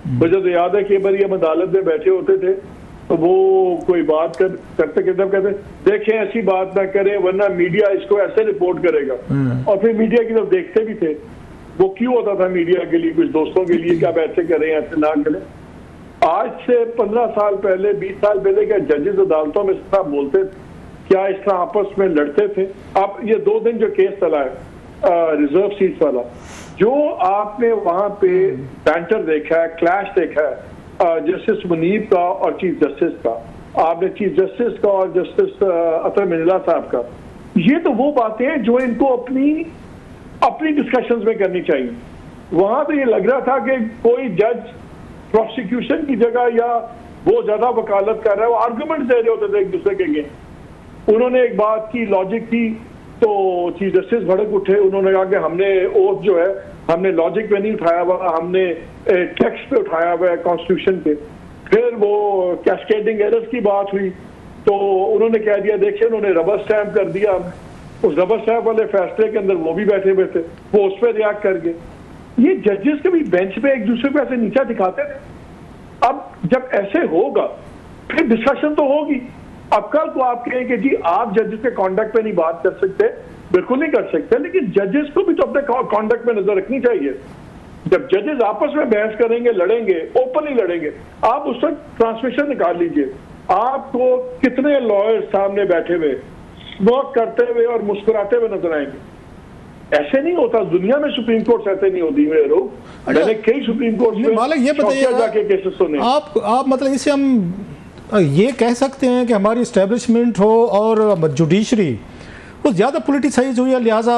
मुझे तो याद है कि बार हम अदालत में बैठे होते थे तो वो कोई बात करते कहते देखें ऐसी बात ना करें वरना मीडिया इसको ऐसे रिपोर्ट करेगा, और फिर मीडिया की तरफ देखते भी थे। वो क्यों होता था मीडिया के लिए, कुछ दोस्तों के लिए, क्या आप ऐसे करें ऐसे ना करें। आज से 15 साल पहले 20 साल पहले क्या जजेस अदालतों में इस तरह बोलते थे, क्या इस तरह आपस में लड़ते थे? अब ये 2 दिन जो केस चला है रिजर्व सीट वाला, जो आपने वहां पे बैंटर देखा है, क्लैश देखा है जस्टिस मुनीब का और चीफ जस्टिस का, आपने चीफ जस्टिस का और जस्टिस अतर मिर्जा साहब का, ये तो वो बातें हैं जो इनको अपनी डिस्कशंस में करनी चाहिए। वहां तो ये लग रहा था कि कोई जज प्रोसिक्यूशन की जगह या वो ज्यादा वकालत कर रहा है, वो आर्गुमेंट दे रहे होते थे एक दूसरे के अगेंस्ट। उन्होंने एक बात की, लॉजिक की, तो चीफ जस्टिस भड़क उठे, उन्होंने कहा कि हमने ओथ जो है हमने लॉजिक पे नहीं उठाया हुआ, हमने टेक्स्ट पे उठाया हुआ है कॉन्स्टिट्यूशन पे। फिर वो कैस्केडिंग एरर्स की बात हुई तो उन्होंने कह दिया देखिए उन्होंने रबर स्टैम्प कर दिया, उस रबर स्टैम्प वाले फैसले के अंदर वो भी बैठे हुए थे, वो उस पर रिएक्ट कर गए। ये जजेस कभी बेंच पे एक दूसरे को ऐसे नीचा दिखाते थे। अब जब ऐसे होगा फिर डिस्कशन तो होगी। अब कल को आप कहें कि जी आप जजेस के कॉन्डक्ट पे नहीं बात कर सकते, बिल्कुल नहीं कर सकते, लेकिन जजेस को भी तो अपने कॉन्डक्ट में नजर रखनी चाहिए। जब जजेस आपस में बहस करेंगे, लड़ेंगे, ओपनली लड़ेंगे, आप उस वक्त ट्रांसमिशन निकाल लीजिए। आपको कितने लॉयर्स सामने बैठे हुए वर्क करते हुए और मुस्कुराते हुए नजर आएंगे? ऐसे नहीं होता दुनिया में, सुप्रीम कोर्ट ऐसे नहीं होती है लोग। मैंने कई सुप्रीम कोर्ट में ये बताइए जाके केसेस सुने। आप मतलब इसे हम ये कह सकते हैं कि हमारी इस्टेब्लिशमेंट हो और जुडिशरी वो ज़्यादा पोलिटिसाइज हुई है, लिहाजा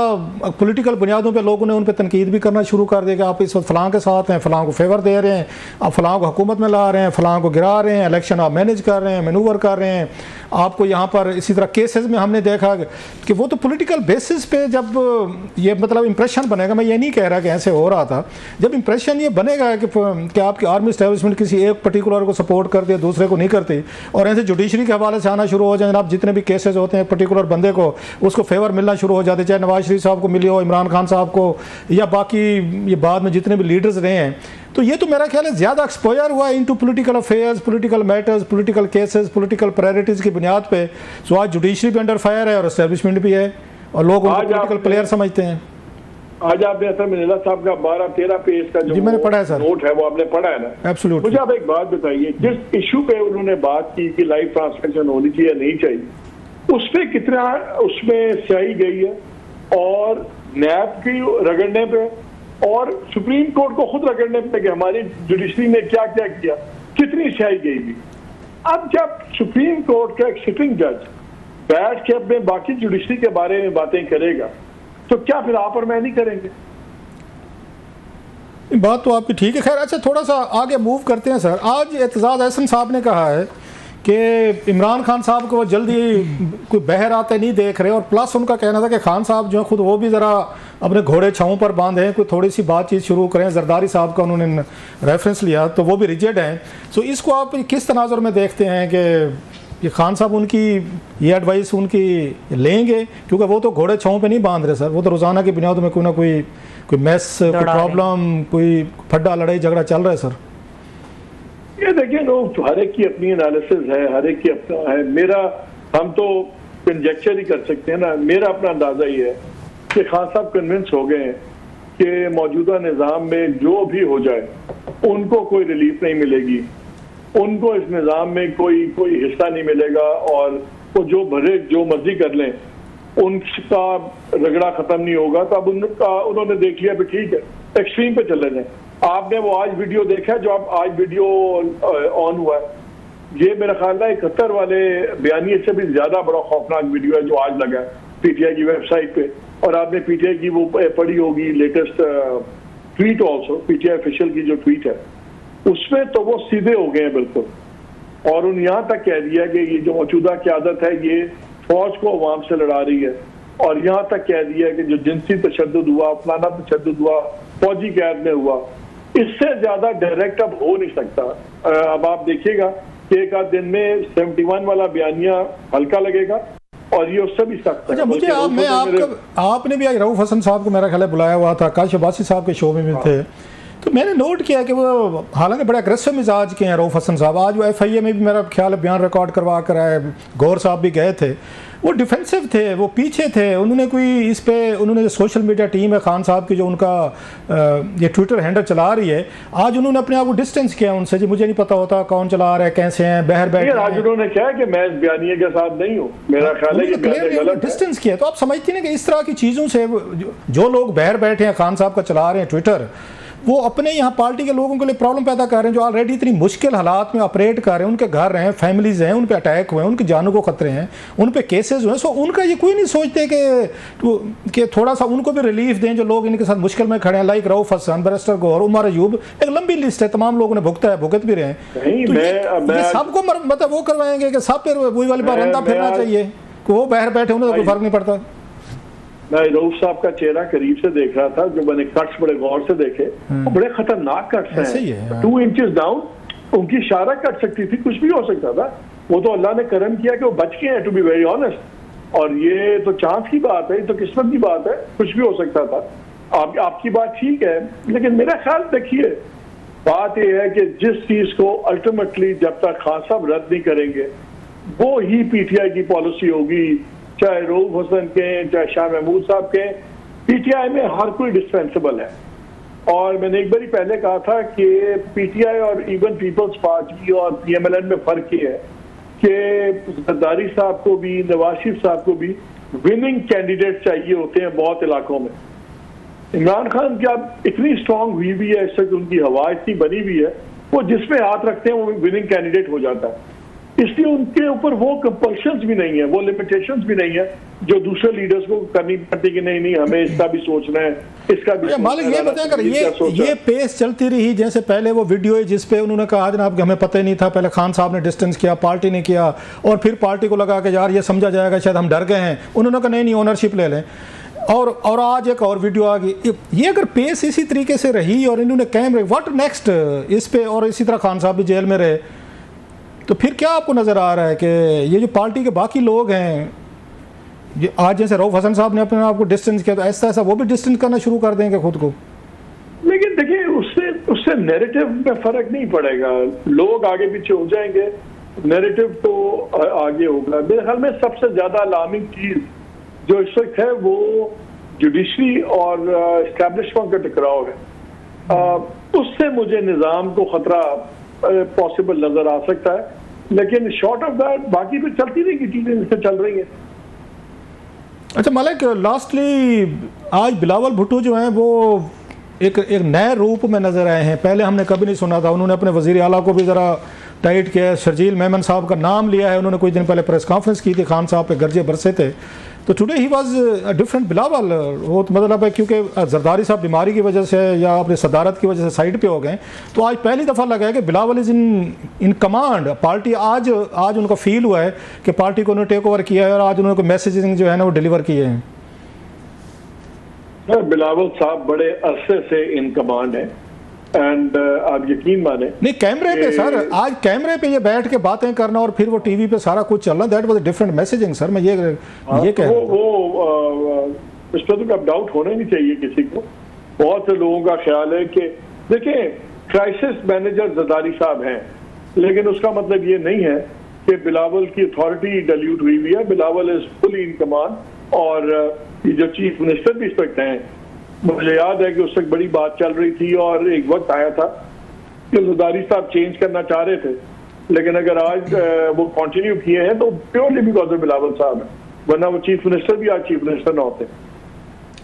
पॉलिटिकल बुनियादों पे लोगों ने उन पर तनकीद भी करना शुरू कर दिया कि आप इस वक्त फ़लाँ के साथ हैं, फ़लाँ को फेवर दे रहे हैं, आप फ़लाँ को हुकूमत में ला रहे हैं, फ़लाँ को गिरा रहे हैं, इलेक्शन आप मैनेज कर रहे हैं, मैनूवर कर रहे हैं। आपको यहाँ पर इसी तरह केसेस में हमने देखा कि वो तो पॉलिटिकल बेसिस पे जब ये मतलब इंप्रेशन बनेगा, मैं ये नहीं कह रहा कि ऐसे हो रहा था, जब इंप्रेशन ये बनेगा कि आपकी आर्मी इस्टेब्लिशमेंट किसी एक पर्टिकुलर को सपोर्ट करती है, दूसरे को नहीं करती, और ऐसे जुडिशरी के हवाले से आना शुरू हो जाए, जनाब जितने भी केसेस होते हैं पर्टिकुलर बंदे को उसको फेवर मिलना शुरू हो जाते, चाहे नवाज शरीफ साहब को मिली हो, इमरान खान साहब को, या बाकी ये बाद में जितने भी लीडर्स रहे हैं। तो ये तो मेरा ख्याल है ज़्यादा एक्सपोजर हुआ into political affairs, political matters, political cases, political priorities की बुनियाद पे। सो आज जुडिशरी भी अंडर फायर है और एस्टेब्लिशमेंट भी है, और लोग उनको पॉलिटिकल प्लेयर समझते हैं। आज आपने असर मिर्जा साहब का 12-13 पेज का जो मैंने पढ़ा है सर, नोट है वो आपने पढ़ा है ना? एब्सोल्युटली। मुझे आप एक बात बताइए, जिस इशू पे उन्होंने बात की कि लाइव ट्रांसमिशन होनी चाहिए या नहीं चाहिए, उस पर कितना उसमें स्याही गई है, और नैब की रगड़ने पे और सुप्रीम कोर्ट को खुद रगड़ने पे कि हमारी जुडिशरी ने क्या क्या किया, कितनी स्याही गई भी। अब जब सुप्रीम कोर्ट का एक सिटिंग जज बैठ के अपने बाकी जुडिशरी के बारे में बातें करेगा तो क्या फिर आप और मैं नहीं करेंगे? बात तो आपकी ठीक है। खैर अच्छा, थोड़ा सा आगे मूव करते हैं सर। आज एतजाज अहसन साहब ने कहा है कि इमरान खान साहब को वो जल्दी कोई बहर आते नहीं देख रहे, और प्लस उनका कहना था कि खान साहब जो है खुद वो भी ज़रा अपने घोड़े छाँव पर बांधे, कोई थोड़ी सी बातचीत शुरू करें। जरदारी साहब का उन्होंने रेफरेंस लिया तो वो भी रिजिड हैं। सो इसको आप किस तनाजुर में देखते हैं कि ये खान साहब उनकी ये एडवाइस उनकी लेंगे? क्योंकि वो तो घोड़े छाँव पे नहीं बांध रहे सर, वो तो रोज़ाना की बुनियाद में कोई ना कोई मैस, कोई प्रॉब्लम, कोई फड्डा, लड़ाई झगड़ा चल रहा है सर। ये देखिए लोग, हर एक की अपनी एनालिसिस है, हर एक की अपना है। मेरा, हम तो कंजेक्चर ही कर सकते हैं ना। मेरा अपना अंदाजा ही है कि खान साहब कन्विंस हो गए हैं कि मौजूदा निज़ाम में जो भी हो जाए उनको कोई रिलीफ नहीं मिलेगी, उनको इस निज़ाम में कोई हिस्सा नहीं मिलेगा, और वो जो भरे जो मर्जी कर लें उनका रगड़ा खत्म नहीं होगा। तो अब उन्होंने देख लिया भी ठीक है, एक्सट्रीम पे चले जाए। आपने वो आज वीडियो देखा जो आप आज वीडियो ऑन हुआ है, ये मेरा ख्याल है 71 वाले बयानिए से भी ज्यादा बड़ा खौफनाक वीडियो है जो आज लगा है पीटीआई की वेबसाइट पे। और आपने पीटीआई की वो पढ़ी होगी latest tweet also, PTI official की जो ट्वीट है उसमें तो वो सीधे हो गए हैं बिल्कुल, और उन यहाँ तक कह दिया कि ये जो मौजूदा क़यादत है ये फौज को अवाम से लड़ा रही है, और यहाँ तक कह दिया कि जो जिनसी तशद्दुद हुआ, फलाना तशद्दुद हुआ, फौजी कैद में हुआ, इससे ज्यादा डायरेक्ट अब हो नहीं सकता। अब आप देखिएगा कि एक आध दिन में 71 वाला बयानिया हल्का लगेगा और ये उससे भी सख्त है। अच्छा, मुझे आपने भी रऊफ हसन साहब को मेरा ख्याल बुलाया हुआ था, काश अब्बासी साहब के शो में थे, तो मैंने नोट किया कि वो हालांकि बड़े अग्रेसिव मिजाज के हैं रऊफ हसन साहब। आज वो FIA में भी मेरा ख्याल है बयान रिकॉर्ड करवा कर आए, गौर साहब भी गए थे, वो डिफेंसिव थे, वो पीछे थे। उन्होंने कोई इस पे उन्होंने सोशल मीडिया टीम है खान साहब की जो उनका ये ट्विटर हैंडल चला रही है, आज उन्होंने अपने आप को डिस्टेंस किया उनसे। जी मुझे नहीं पता होता कौन चला रहा है, कैसे हैं, बहर बैठ। आज उन्होंने क्या है कि मैं इस बयानिए के साथ नहीं हूँ, मेरा ख्याल है कि डिस्टेंस किया। तो आप समझते हैं कि इस तरह की चीज़ों से जो लोग बहर बैठे हैं खान साहब का चला रहे हैं ट्विटर, वो अपने यहाँ पार्टी के लोगों के लिए प्रॉब्लम पैदा कर रहे हैं जो ऑलरेडी इतनी मुश्किल हालात में ऑपरेट कर रहे हैं। उनके घर हैं, फैमिलीज हैं, उन पे अटैक हुए हैं, उनकी जानों को खतरे हैं, उन पे केसेस हुए हैं। सो उनका ये कोई नहीं सोचते कि थोड़ा सा उनको भी रिलीफ दें जो लोग इनके साथ मुश्किल में खड़े हैं, लाइक रऊफ हसन, बैरिस्टर गौहर, उमर अयूब, एक लंबी लिस्ट है, तमाम लोगों ने भुगत भी रहे हैं। तो ये सबको मतलब वो करवाएंगे कि सब फिर वही वाली बार रंदा फिरना चाहिए कि वो बाहर बैठे उन्हें तो कोई फर्क नहीं पड़ता। मैं रऊफ साहब का चेहरा करीब से देख रहा था, जो मैंने कट्स बड़े गौर से देखे, वो बड़े खतरनाक कट्स हैं। 2 इंचेस डाउन उनकी इशारा कट सकती थी, कुछ भी हो सकता था। वो तो अल्लाह ने करम किया कि वो बच गए हैं, टू बी वेरी ऑनेस्ट। और ये तो चांस की बात है, ये तो किस्मत की बात है, कुछ भी हो सकता था। आपकी बात ठीक है, लेकिन मेरा ख्याल देखिए, बात यह है कि जिस चीज को अल्टीमेटली जब तक खान साहब रद्द नहीं करेंगे, वो ही PTI की पॉलिसी होगी, चाहे रऊफ हसन के, चाहे शाह महमूद साहब के। PTI में हर कोई डिस्पेंसेबल है। और मैंने एक बार पहले कहा था कि PTI और इवन पीपल्स पार्टी और PMLN में फर्क ये है कि जरदारी साहब को भी, नवाज शरीफ साहब को भी विनिंग कैंडिडेट चाहिए होते हैं बहुत इलाकों में। इमरान खान की अब इतनी स्ट्रांग हुई भी है, इससे उनकी हवा इतनी बनी हुई है, वो जिसमें हाथ रखते हैं वो विनिंग कैंडिडेट हो जाता है। इसलिए उनके ऊपर वो कंपल्शंस भी नहीं है, वो लिमिटेशंस भी नहीं है जो दूसरे लीडर्स को करनी पड़ती कि नहीं हमें इसका भी सोचना है, इसका भी। मालिक ये बताएं, अगर ये पेस चलती रही जैसे पहले वो वीडियो है जिस पे उन्होंने कहा जनाब कि हमें पता ही नहीं था, पहले खान साहब ने डिस्टेंस किया, पार्टी ने किया, और फिर पार्टी को लगा कि यार ये समझा जाएगा शायद हम डर गए हैं, उन्होंने कहा नहीं ओनरशिप ले लें, और आज एक और वीडियो आ गई। ये अगर पेस इसी तरीके से रही और इन्होंने कैमरे व्हाट नेक्स्ट इस पे, और इसी तरह खान साहब भी जेल में रहे, तो फिर क्या आपको नज़र आ रहा है कि ये जो पार्टी के बाकी लोग हैं, ये आज जैसे रऊफ हसन साहब ने अपने आप को डिस्टेंस किया, तो ऐसा वो भी डिस्टेंस करना शुरू कर देंगे खुद को? लेकिन देखिए उससे नैरेटिव में फर्क नहीं पड़ेगा, लोग आगे पीछे हो जाएंगे, नैरेटिव तो आगे होगा। मेरे ख्याल में सबसे ज्यादा अलार्मिंग चीज जो इस वक्त है वो जुडिशरी और एस्टैब्लिशमेंट का टकराव है। उससे मुझे निज़ाम को खतरा पॉसिबल नजर आ सकता है, लेकिन शॉर्ट ऑफ दैट बाकी तो चलती रहेगी चीजें जिससे चल रही हैं। अच्छा मलिक, लास्टली आज बिलावल भुट्टो जो हैं वो एक नए रूप में नजर आए हैं, पहले हमने कभी नहीं सुना था। उन्होंने अपने वजीर आला को भी ज़रा टाइट किया है, शर्जील मेमन साहब का नाम लिया है, उन्होंने कुछ दिन पहले प्रेस कॉन्फ्रेंस की थी, खान साहब पे गर्जे बरसे थे। तो today he was different Bilawal. वो तो मतलब है क्योंकि जरदारी साहब बीमारी की वजह से या अपनी सदारत की वजह से साइड पे हो गए, तो आज पहली दफ़ा लगा है कि Bilawal is in command. Party आज उनका फील हुआ है कि पार्टी को उन्होंने टेक ओवर किया है और आज उन्होंने मैसेजिंग जो है ना वो डिलीवर किए हैं। बिलावल साहब बड़े अरसे से इन कमांड है, एंड आप यकीन माने नहीं कैमरे पे सर, आज कैमरे पे ये बैठ के बातें करना और फिर वो टीवी पे सारा कुछ चलना, that was a different messaging sir. मैं ये कह रहा हूं इस पर तो डाउट होना नहीं चाहिए किसी को। बहुत से लोगों का ख्याल है कि देखिए क्राइसिस मैनेजर जरदारी साहब हैं, लेकिन उसका मतलब ये नहीं है कि बिलावल की अथॉरिटी डाइल्यूट हुई हुई है। Bilawal is fully in command, और ये जो चीफ मिनिस्टर भी इस वक्त हैं, मुझे याद है कि उस वक्त बड़ी बात चल रही थी और एक वक्त आया था कि जरदारी साहब चेंज करना चाह रहे थे, लेकिन अगर आज वो कंटिन्यू किए हैं तो प्योरली बिकॉज ऑफ बिलावल साहब है, वरना वो चीफ मिनिस्टर भी आज चीफ मिनिस्टर ना होते।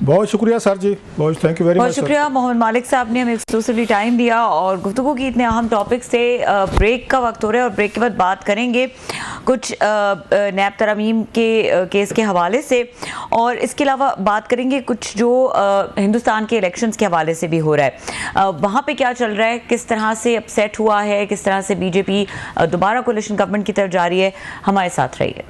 बहुत शुक्रिया सर जी, बहुत थैंक यू वेरी मच। बहुत शुक्रिया मोहम्मद मालिक साहब ने हमें एक्सक्लूसिवली टाइम दिया और गुफ्तगू की इतने अहम टॉपिक से। ब्रेक का वक्त हो रहा है और ब्रेक के बाद बात करेंगे कुछ नैब तरमीम के केस के हवाले से, और इसके अलावा बात करेंगे कुछ जो हिंदुस्तान के इलेक्शंस के हवाले से भी हो रहा है, वहाँ पे क्या चल रहा है, किस तरह से अपसेट हुआ है, किस तरह से बीजेपी दोबारा कोalition गवर्नमेंट की तरफ जा रही है। हमारे साथ रहिए।